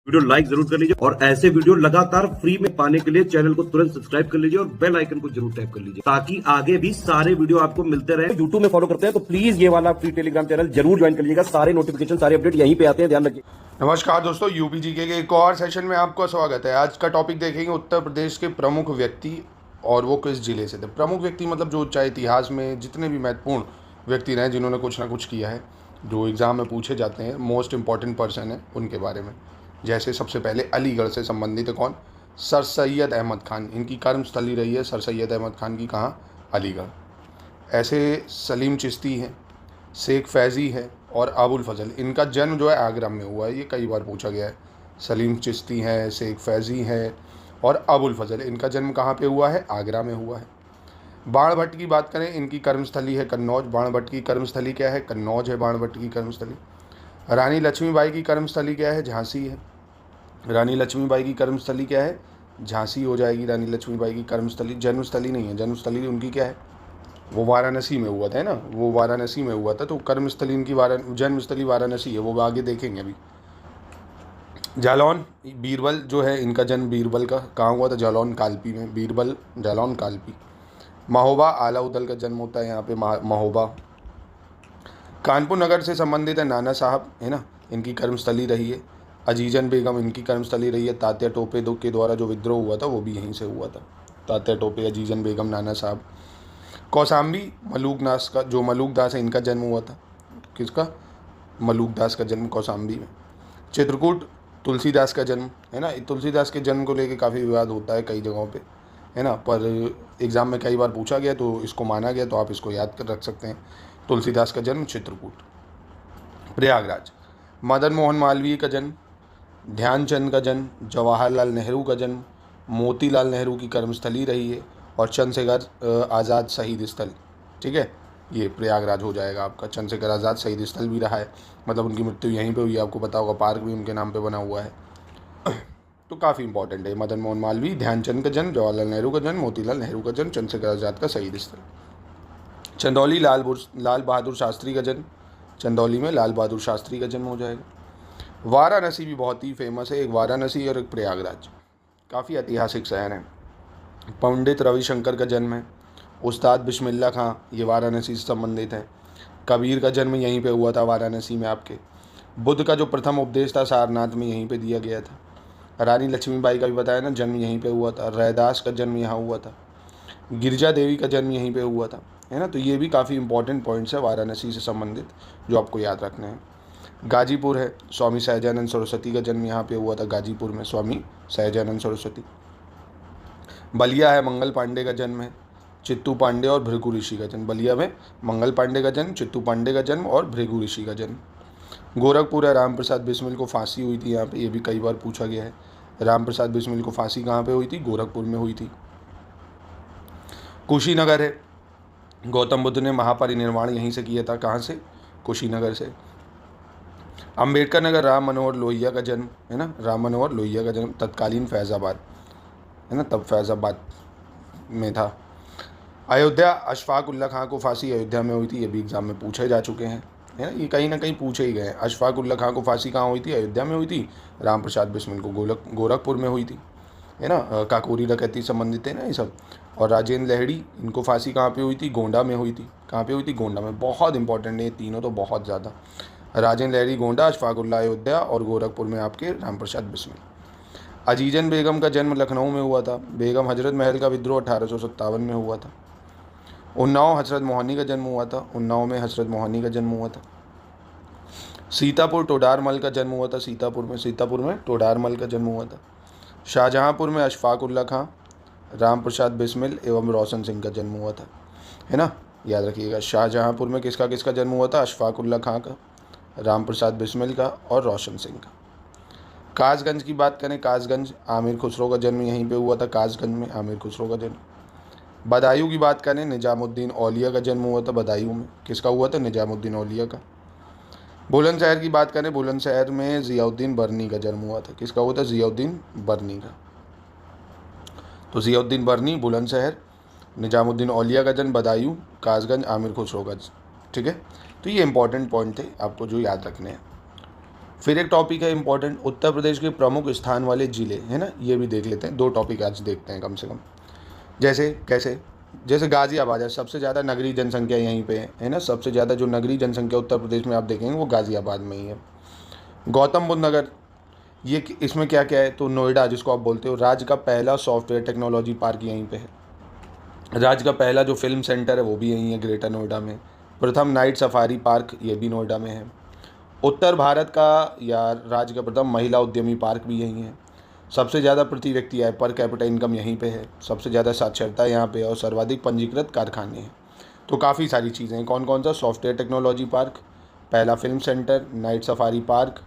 Video like जरूर कर लीजिए और ऐसे वीडियो लगातार फ्री में पाने के लिए चैनल को तुरंत सब्सक्राइब कर लीजिए और बेल आइकन को जरूर टैप कर लीजिए ताकि आगे भी सारे वीडियो आपको मिलते रहे। यूट्यूब में फॉलो करते हैं तो प्लीज ये वाला फ्री टेलीग्राम चैनल जरूर ज्वाइन कर लीजिएगा। सारे नोटिफिकेशन सारे अपडेट यहीं पे आते हैं, ध्यान रखिए। नमस्कार दोस्तों, यूपीजीके के एक और सेशन में आपका स्वागत है। आज का टॉपिक देखेंगे उत्तर प्रदेश के प्रमुख व्यक्ति और वो किस जिले से थे। प्रमुख व्यक्ति मतलब जो चाहे इतिहास में जितने भी महत्वपूर्ण व्यक्ति रहे जिन्होंने कुछ ना कुछ किया है, जो एग्ज़ाम में पूछे जाते हैं, मोस्ट इम्पॉर्टेंट पर्सन है उनके बारे में। जैसे सबसे पहले अलीगढ़ से संबंधित है कौन? सर सैयद अहमद खान। इनकी कर्मस्थली रही है सर सैयद अहमद खान की कहाँ? अलीगढ़। ऐसे सलीम चिश्ती हैं, शेख फैज़ी है और अबुल फजल। इनका जन्म जो है आगरा में हुआ है, ये कई बार पूछा गया है। सलीम चिश्ती हैं, शेख फैज़ी हैं और अबुल फजल, इनका जन्म कहाँ पे हुआ है? आगरा में हुआ है। बाणभट्ट की बात करें, इनकी कर्मस्थली है कन्नौज। बाणभट्ट की कर्मस्थली क्या है? कन्नौज है बाणभट्ट की कर्मस्थली। रानी लक्ष्मीबाई की कर्मस्थली क्या है? झांसी है। रानी लक्ष्मीबाई की कर्मस्थली क्या है? झांसी हो जाएगी रानी लक्ष्मीबाई की कर्मस्थली। जन्मस्थली नहीं है, जन्मस्थली उनकी क्या है? वो वाराणसी में हुआ था, है ना, वो वाराणसी में हुआ था। तो कर्मस्थली इनकी जन्मस्थली वाराणसी है, वो आगे देखेंगे अभी। जालौन बीरबल जो है, इनका जन्म बीरबल का कहाँ हुआ था? जालौन कालपी में। बीरबल जालौन कालपी। महोबा आलाउदल का जन्म होता है यहाँ पे, महोबा। कानपुर नगर से संबंधित है नाना साहब, है ना, इनकी कर्मस्थली रही है। अजीजन बेगम इनकी कर्मस्थली रही है। तात्या टोपे के द्वारा जो विद्रोह हुआ था वो भी यहीं से हुआ था। तात्या टोपे, अजीजन बेगम, नाना साहब। कौसाम्बी मलूक दास का, जो मलूक दास है इनका जन्म हुआ था। किसका? मलूक दास का जन्म कौसाम्बी में। चित्रकूट तुलसीदास का जन्म, है ना। तुलसीदास के जन्म को लेकर काफ़ी विवाद होता है कई जगहों पे, है ना, पर एग्ज़ाम में कई बार पूछा गया तो इसको माना गया, तो आप इसको याद कर रख सकते हैं। तुलसीदास का जन्म चित्रकूट। प्रयागराज मदन मोहन मालवीय का जन्म। ध्यानचंद का जन्म। जवाहरलाल नेहरू का जन्म। मोतीलाल नेहरू की कर्मस्थली रही है और चंद्रशेखर आज़ाद शहीद स्थल, ठीक है, ये प्रयागराज हो जाएगा आपका। चंद्रशेखर आज़ाद शहीद स्थल भी रहा है, मतलब उनकी मृत्यु यहीं पे हुई है, आपको पता होगा। पार्क भी उनके नाम पे बना हुआ है, तो काफ़ी इंपॉर्टेंट है। मदन मोहन मालवीय, ध्यानचंद का जन्म, जवाहरलाल नेहरू का जन्म, मोतीलाल नेहरू का जन्म, चंद्रशेखर आज़ाद का शहीद स्थल। चंदौली लाल बहादुर शास्त्री का जन्म। चंदौली में लाल बहादुर शास्त्री का जन्म हो जाएगा। वाराणसी भी बहुत ही फेमस है, एक वाराणसी और एक प्रयागराज, काफ़ी ऐतिहासिक शहर हैं। पंडित रविशंकर का जन्म है। उस्ताद बिस्मिल्लाह खां, ये वाराणसी से संबंधित है। कबीर का जन्म यहीं पे हुआ था वाराणसी में आपके। बुद्ध का जो प्रथम उपदेश था सारनाथ में यहीं पे दिया गया था। रानी लक्ष्मीबाई का भी बताया ना, जन्म यहीं पे हुआ था। रैदास का जन्म यहाँ हुआ था। गिरिजा देवी का जन्म यहीं पे हुआ था, है ना। तो ये भी काफ़ी इंपॉर्टेंट पॉइंट्स है वाराणसी से संबंधित जो आपको याद रखने हैं। गाजीपुर है, स्वामी सहजानंद सरस्वती का जन्म यहाँ पे हुआ था। गाजीपुर में स्वामी सहजानंद सरस्वती। बलिया है, मंगल पांडे का जन्म है। चित्तू पांडे और भृगु ऋषि का जन्म। बलिया में मंगल पांडे का जन्म, चित्तू पांडे का जन्म और भृगु ऋषि का जन्म। गोरखपुर है, राम प्रसाद बिस्मिल को फांसी हुई थी यहाँ पे, ये भी कई बार पूछा गया है। राम प्रसाद बिस्मिल को फांसी कहाँ पे हुई थी? गोरखपुर में हुई थी। कुशीनगर है, गौतम बुद्ध ने महापरिनिर्वाण यहीं से किया था। कहाँ से? कुशीनगर से। अम्बेडकर नगर, राम मनोहर लोहिया का जन्म, है ना, राम मनोहर लोहिया का जन्म, तत्कालीन फैज़ाबाद, है ना, तब फैज़ाबाद में था। अयोध्या, अशफाक उल्ला खां को फांसी अयोध्या में हुई थी, ये भी एग्जाम में पूछे जा चुके हैं, है ना, ये कहीं ना कहीं पूछे ही गए हैं। अशफाक उल्ला खां को फांसी कहाँ हुई थी? अयोध्या में हुई थी। राम प्रसाद बिस्मिल को गोरखपुर में हुई थी, है ना। काकोरी डकैती संबंधित है ना ये सब। और राजेंद्र लहड़ी, इनको फांसी कहाँ पे हुई थी? गोंडा में हुई थी। कहाँ पे हुई थी? गोंडा में। बहुत इंपॉर्टेंट है ये तीनों, तो बहुत ज़्यादा। राजेंद्र लहड़ी गोंडा, अशफाक उल्ला अयोध्या और गोरखपुर में आपके राम प्रसाद बिस्मिल। अजीजन बेगम का जन्म लखनऊ में हुआ था। बेगम हजरत महल का विद्रोह 1857 में हुआ था। उन्नाव, हजरत मोहनी का जन्म हुआ था। उन्नाव में हजरत मोहनी का जन्म हुआ था। सीतापुर, टोडारमल का जन्म हुआ था। सीतापुर में टोडारमल का जन्म हुआ था। शाहजहाँपुर में अशफाक उल्ला खां, राम प्रसाद बिस्मिल एवं रोशन सिंह का जन्म हुआ था, है ना, याद रखिएगा। शाहजहाँपुर में किसका किसका जन्म हुआ था? अशफाक उल्ला खां का, राम प्रसाद बिस्मिल का और रोशन सिंह का। कासगंज की बात करें, कासगंज, आमिर खुसरो का जन्म यहीं पे हुआ था। कासगंज में आमिर खुसरो का जन्म। बदायूं की बात करें, निजामुद्दीन औलिया का जन्म हुआ था बदायूं में। किसका हुआ था? निजामुद्दीन औलिया का। बुलंदशहर की बात करें, बुलंदशहर में ज़ियाउद्दीन बरनी का जन्म हुआ था। किसका हुआ था? ज़ियाउद्दीन बरनी का। तो ज़ियाउद्दीन बरनी, बुलंदशहर, निजामुद्दीन औलिया का जन्म बदायूं, कासगंज, आमिर खुसरो का, ठीक है। तो ये इंपॉर्टेंट पॉइंट थे आपको जो याद रखने हैं। फिर एक टॉपिक है इंपॉर्टेंट, उत्तर प्रदेश के प्रमुख स्थान वाले जिले, है ना, ये भी देख लेते हैं। 2 टॉपिक आज देखते हैं कम से कम। जैसे कैसे, जैसे गाज़ियाबाद है, सबसे ज़्यादा नगरीय जनसंख्या यहीं पे है ना, सबसे ज़्यादा जो नगरीय जनसंख्या उत्तर प्रदेश में आप देखेंगे वो गाज़ियाबाद में ही है। गौतम बुद्ध नगर, ये इसमें क्या क्या है, तो नोएडा जिसको आप बोलते हो, राज्य का पहला सॉफ्टवेयर टेक्नोलॉजी पार्क यहीं पे है। राज्य का पहला जो फिल्म सेंटर है वो भी यहीं है, ग्रेटर नोएडा में। प्रथम नाइट सफारी पार्क ये भी नोएडा में है। उत्तर भारत का या राज्य का प्रथम महिला उद्यमी पार्क भी यहीं है। सबसे ज़्यादा प्रति व्यक्ति आय, पर कैपिटा इनकम यहीं पे है। सबसे ज़्यादा साक्षरता यहाँ पे है और सर्वाधिक पंजीकृत कारखाने हैं। तो काफ़ी सारी चीज़ें हैं। कौन कौन सा, सॉफ्टवेयर टेक्नोलॉजी पार्क, पहला film centre, night safari park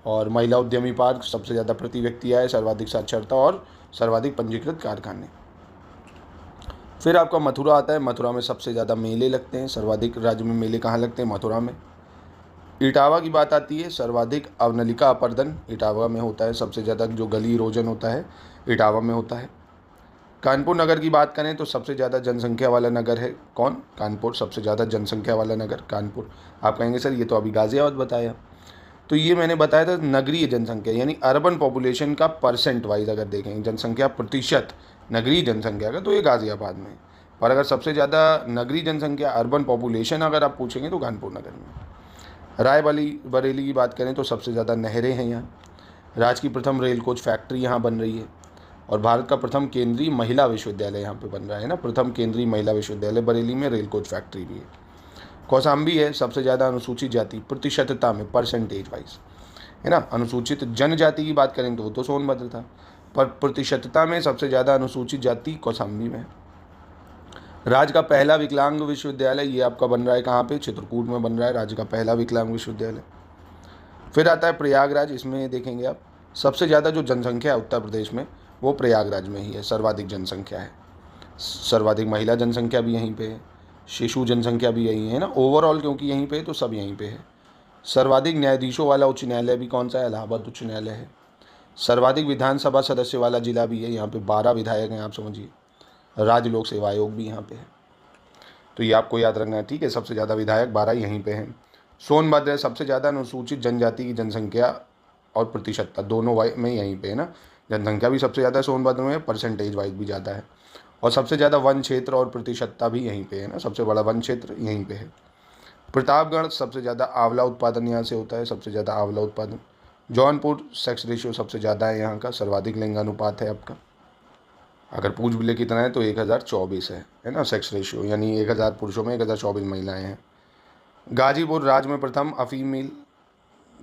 और महिला उद्यमी पार्क, सबसे ज़्यादा प्रति व्यक्ति आय, सर्वाधिक साक्षरता और सर्वाधिक पंजीकृत कारखाने। फिर आपका मथुरा आता है। मथुरा में सबसे ज़्यादा मेले लगते हैं, सर्वाधिक राज्य में मेले कहाँ लगते हैं, मथुरा में। इटावा की बात आती है, सर्वाधिक अवनलिका अपर्दन इटावा में होता है, सबसे ज़्यादा जो गली इरोजन होता है इटावा में होता है। कानपुर नगर की बात करें तो सबसे ज़्यादा जनसंख्या वाला नगर है कौन, कानपुर, सबसे ज़्यादा जनसंख्या वाला नगर कानपुर। आप कहेंगे सर ये तो अभी गाज़ियाबाद बताया, तो ये मैंने बताया था नगरीय जनसंख्या, यानी अर्बन पॉपुलेशन का परसेंट वाइज अगर देखेंगे जनसंख्या प्रतिशत नगरीय जनसंख्या का, तो ये गाज़ियाबाद में है। पर अगर सबसे ज़्यादा नगरीय जनसंख्या अर्बन पॉपुलेशन अगर आप पूछेंगे तो कानपुर नगर में। बरेली की बात करें तो सबसे ज़्यादा नहरें हैं यहाँ। राज्य की प्रथम रेल कोच फैक्ट्री यहाँ बन रही है और भारत का प्रथम केंद्रीय महिला विश्वविद्यालय यहाँ पे बन रहा है ना, प्रथम केंद्रीय महिला विश्वविद्यालय बरेली में, रेल कोच फैक्ट्री भी है। कौशाम्बी है, सबसे ज़्यादा अनुसूचित जाति प्रतिशतता में, परसेंटेज वाइज, है ना। अनुसूचित जनजाति की बात करें तो वो तो सोनभद्र था, पर प्रतिशतता में सबसे ज़्यादा अनुसूचित जाति कौशाम्बी में। राज्य का पहला विकलांग विश्वविद्यालय ये आपका बन रहा है कहाँ पे, चित्रकूट में बन रहा है राज्य का पहला विकलांग विश्वविद्यालय। फिर आता है प्रयागराज, इसमें देखेंगे आप सबसे ज़्यादा जो जनसंख्या है उत्तर प्रदेश में वो प्रयागराज में ही है, सर्वाधिक जनसंख्या है। सर्वाधिक महिला जनसंख्या भी यहीं पे है, शिशु जनसंख्या भी यहीं है ना, ओवरऑल क्योंकि यहीं पे है तो सब यहीं पे है। सर्वाधिक न्यायाधीशों वाला उच्च न्यायालय भी कौन सा है, इलाहाबाद उच्च न्यायालय है। सर्वाधिक विधानसभा सदस्य वाला जिला भी है, यहाँ पे 12 विधायक हैं आप समझिए। राज्य लोक सेवा आयोग भी यहाँ पे है, तो ये आपको याद रखना है, ठीक है। सबसे ज़्यादा विधायक 12 यहीं पे हैं। सोनभद्र सबसे ज़्यादा अनुसूचित जनजाति की जनसंख्या और प्रतिशतता दोनों में यहीं पे है ना, जनसंख्या भी सबसे ज़्यादा सोनभद्र में, परसेंटेज वाइज भी ज़्यादा है। और सबसे ज़्यादा वन क्षेत्र और प्रतिशतता भी यहीं पे है ना, सबसे बड़ा वन क्षेत्र यहीं पे है। प्रतापगढ़ सबसे ज़्यादा आंवला उत्पादन यहाँ से होता है, सबसे ज़्यादा आंवला उत्पादन। जौनपुर सेक्स रेशियो सबसे ज़्यादा है यहाँ का, सर्वाधिक लिंगानुपात है आपका। अगर पूछ भी ले कितना है तो 1024 है ना सेक्स रेशियो, यानी 1000 पुरुषों में 1024 महिलाएं हैं। गाजीपुर राज्य में प्रथम अफीम मिल,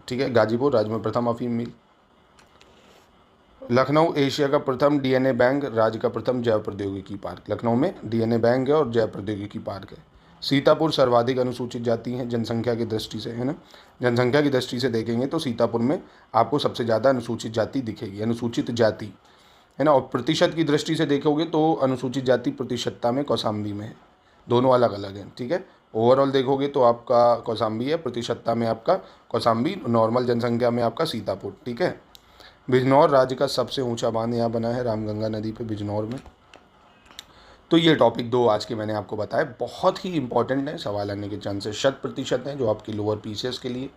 ठीक है, गाजीपुर राज्य में प्रथम अफीम मिल। लखनऊ एशिया का प्रथम डीएनए बैंक, राज्य का प्रथम जैव प्रौद्योगिकी पार्क। लखनऊ में डीएनए बैंक है और जैव प्रौद्योगिकी पार्क है। सीतापुर सर्वाधिक अनुसूचित जाति है जनसंख्या की दृष्टि से, है ना, जनसंख्या की दृष्टि से देखेंगे तो सीतापुर में आपको सबसे ज़्यादा अनुसूचित जाति दिखेगी, अनुसूचित जाति, है ना। और प्रतिशत की दृष्टि से देखोगे तो अनुसूचित जाति प्रतिशतता में कौशाम्बी में है, दोनों अलग अलग हैं, ठीक है। ओवरऑल देखोगे तो आपका कौशाम्बी है, प्रतिशतता में आपका कौशाम्बी, नॉर्मल जनसंख्या में आपका सीतापुर, ठीक है। बिजनौर राज्य का सबसे ऊंचा बांध यहाँ बना है रामगंगा नदी पे बिजनौर में। तो ये टॉपिक 2 आज के मैंने आपको बताए, बहुत ही इंपॉर्टेंट है, सवाल आने के चांसेस 100% हैं, जो आपकी लोअर पीसीएस के लिए,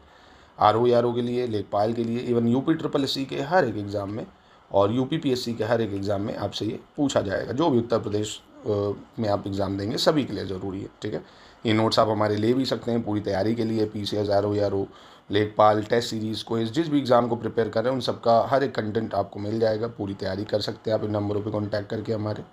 आरओ के लिए, लेखपाल के लिए, इवन यूपी SSC के हर एक एग्ज़ाम में और यूपीपीएससी के हर एक एग्ज़ाम में आपसे ये पूछा जाएगा। जो भी उत्तर प्रदेश में आप एग्ज़ाम देंगे सभी के लिए ज़रूरी है, ठीक है। ये नोट्स आप हमारे ले भी सकते हैं पूरी तैयारी के लिए, पीसीएस, आरओ, लेखपाल, टेस्ट सीरीज़, क्विज, जिस भी एग्ज़ाम को प्रिपेयर कर रहे हैं उन सबका हर एक कंटेंट आपको मिल जाएगा। पूरी तैयारी कर सकते हैं आप इन नंबरों पे कांटेक्ट करके हमारे।